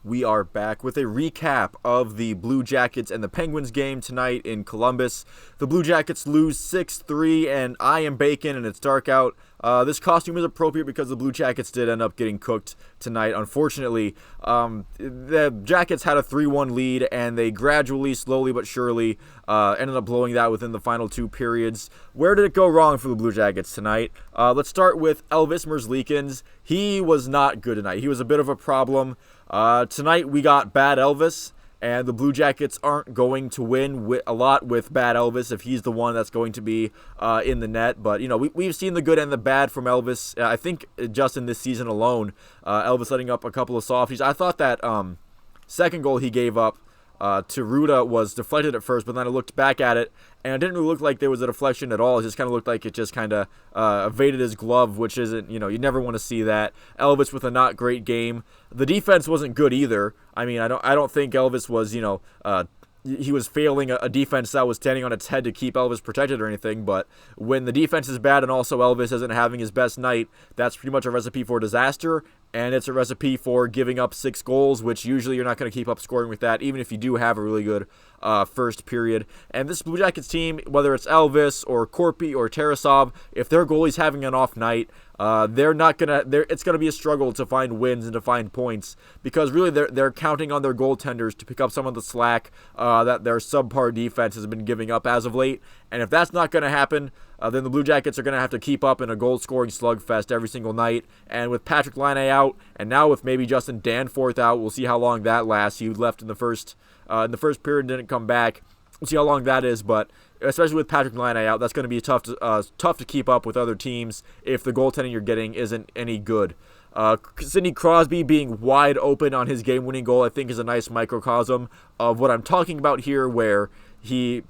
We are back with a recap of the Blue Jackets and the Penguins game tonight in Columbus. The Blue Jackets lose 6-3, and I am bacon, and it's dark out. This costume is appropriate because the Blue Jackets did end up getting cooked tonight. Unfortunately, the Jackets had a 3-1 lead, and they gradually, slowly but surely, ended up blowing that within the final two periods. Where did it go wrong for the Blue Jackets tonight? Let's start with Elvis Merzlikins. He was not good tonight. He was a bit of a problem. Tonight we got bad Elvis, and the Blue Jackets aren't going to win a lot with bad Elvis if he's the one that's going to be in the net. But, you know, we've seen the good and the bad from Elvis. I think just in this season alone, Elvis letting up a couple of softies. I thought that second goal he gave up to Ruda was deflected at first, but then I looked back at it, and it didn't really look like there was a deflection at all. It just kind of looked like it just kind of evaded his glove, which isn't, you never want to see that. Elvis with a not great game. The defense wasn't good either. I mean, I don't think Elvis was, he was failing a defense that was standing on its head to keep Elvis protected or anything, but when the defense is bad and also Elvis isn't having his best night, that's pretty much a recipe for disaster, and it's a recipe for giving up 6 goals, which usually you're not going to keep up scoring with that, even if you do have a really good first period. And this Blue Jackets team, whether it's Elvis or Korpi or Tarasov, if their goalie's having an off night, it's gonna be a struggle to find wins and to find points, because really they're counting on their goaltenders to pick up some of the slack that their subpar defense has been giving up as of late. And if that's not going to happen, then the Blue Jackets are going to have to keep up in a goal-scoring slugfest every single night. And with Patrick Laine out, and now with maybe Justin Danforth out, we'll see how long that lasts. He left in the first period and didn't come back. We'll see how long that is, but especially with Patrick Laine out, that's going to be tough to keep up with other teams if the goaltending you're getting isn't any good. Sidney Crosby being wide open on his game-winning goal, I think, is a nice microcosm of what I'm talking about here, where it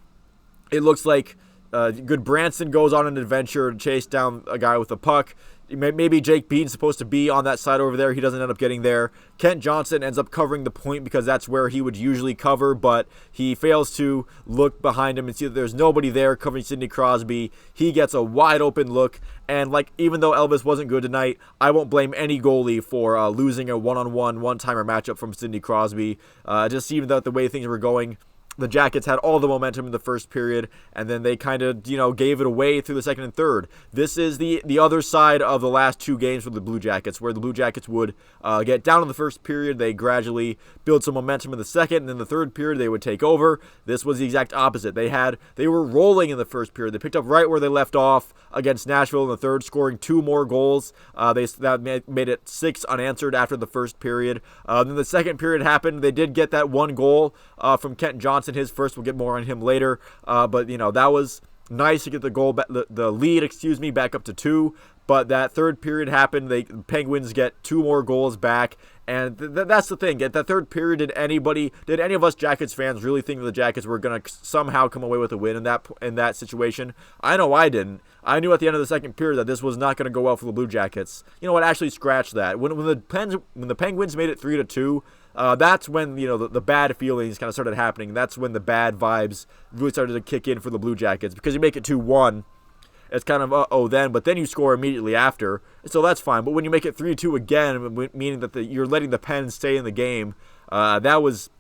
looks like Goodbranson goes on an adventure to chase down a guy with a puck. Maybe Jake Bean's supposed to be on that side over there. He doesn't end up getting there. Kent Johnson ends up covering the point because that's where he would usually cover, but he fails to look behind him and see that there's nobody there covering Sidney Crosby. He gets a wide open look, and even though Elvis wasn't good tonight, I won't blame any goalie for losing a one-timer matchup from Sidney Crosby. Just even though the way things were going, the Jackets had all the momentum in the first period, and then they kind of, gave it away through the second and third. This is the other side of the last two games for the Blue Jackets, where the Blue Jackets would get down in the first period. They gradually build some momentum in the second, and then the third period they would take over. This was the exact opposite. They were rolling in the first period. They picked up right where they left off against Nashville in the third, scoring 2 more goals. That made it 6 unanswered after the first period. Then the second period happened. They did get that 1 goal from Kent Johnson. His first, we'll get more on him later, but that was nice to get the lead back up to 2. But that third period happened. The Penguins get 2 more goals back, and that's the thing. At that third period, did any of us Jackets fans really think that the Jackets were going to somehow come away with a win in that situation? I know I didn't. I knew at the end of the second period that this was not going to go well for the Blue Jackets. You know what? Actually, scratch that. When the Penguins made it 3-2. That's when the bad feelings kind of started happening. That's when the bad vibes really started to kick in for the Blue Jackets, because you make it 2-1, it's kind of but then you score immediately after, so that's fine. But when you make it 3-2 again, meaning that you're letting the Pens stay in the game, that was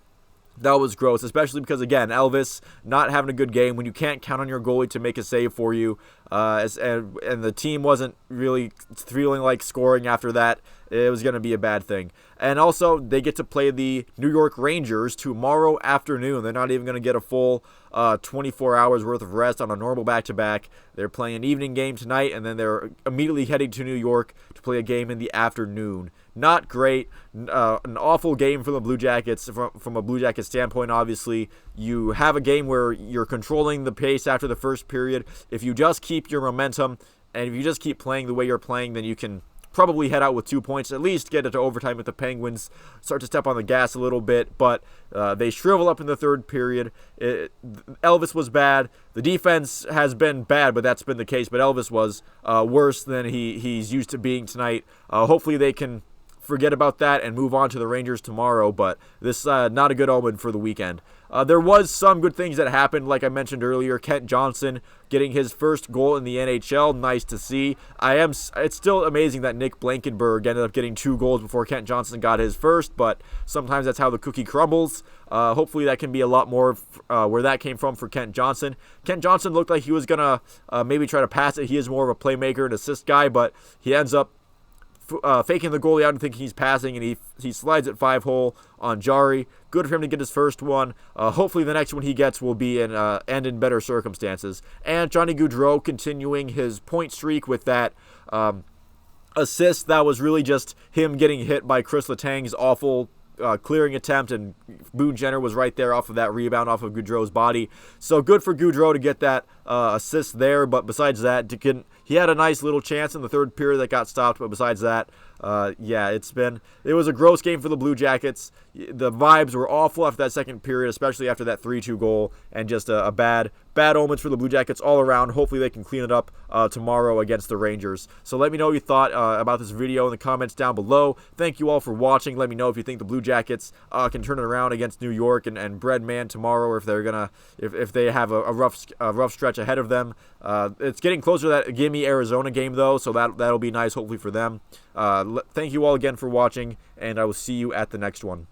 gross, especially because, again, Elvis not having a good game when you can't count on your goalie to make a save for you, and the team wasn't really feeling like scoring after that. It was going to be a bad thing. And also, they get to play the New York Rangers tomorrow afternoon. They're not even going to get a full 24 hours worth of rest on a normal back-to-back. They're playing an evening game tonight, and then they're immediately heading to New York to play a game in the afternoon. Not great. An awful game for the Blue Jackets. From a Blue Jackets standpoint, obviously, you have a game where you're controlling the pace after the first period. If you just keep your momentum, and if you just keep playing the way you're playing, then you can probably head out with 2 points, at least get it to overtime if the Penguins start to step on the gas a little bit, but they shrivel up in the third period. Elvis was bad. The defense has been bad, but that's been the case, but Elvis was worse than he's used to being tonight. Hopefully they can forget about that and move on to the Rangers tomorrow, but this not a good omen for the weekend. There was some good things that happened, like I mentioned earlier. Kent Johnson getting his first goal in the NHL, nice to see. It's still amazing that Nick Blankenburg ended up getting 2 goals before Kent Johnson got his first, but sometimes that's how the cookie crumbles. Hopefully that can be a lot more where that came from for Kent Johnson. Kent Johnson looked like he was going to maybe try to pass it. He is more of a playmaker and assist guy, but he ends up faking the goalie out and thinking he's passing, and he slides it 5-hole on Jari. Good for him to get his first one. Hopefully the next one he gets will be end in better circumstances. And Johnny Gaudreau continuing his point streak with that assist. That was really just him getting hit by Chris Letang's awful clearing attempt, and Boone Jenner was right there off of that rebound off of Gaudreau's body. So good for Gaudreau to get that assist there, but besides that, he had a nice little chance in the third period that got stopped, but besides that, it was a gross game for the Blue Jackets. The vibes were awful after that second period, especially after that 3-2 goal, and just a bad omens for the Blue Jackets all around. Hopefully they can clean it up tomorrow against the Rangers. So let me know what you thought about this video in the comments down below. Thank you all for watching. Let me know if you think the Blue Jackets can turn it around against New York and Breadman tomorrow, or if they have a rough stretch ahead of them. It's getting closer to that Gimme Arizona game though, so that'll be nice hopefully for them. Thank you all again for watching, and I will see you at the next one.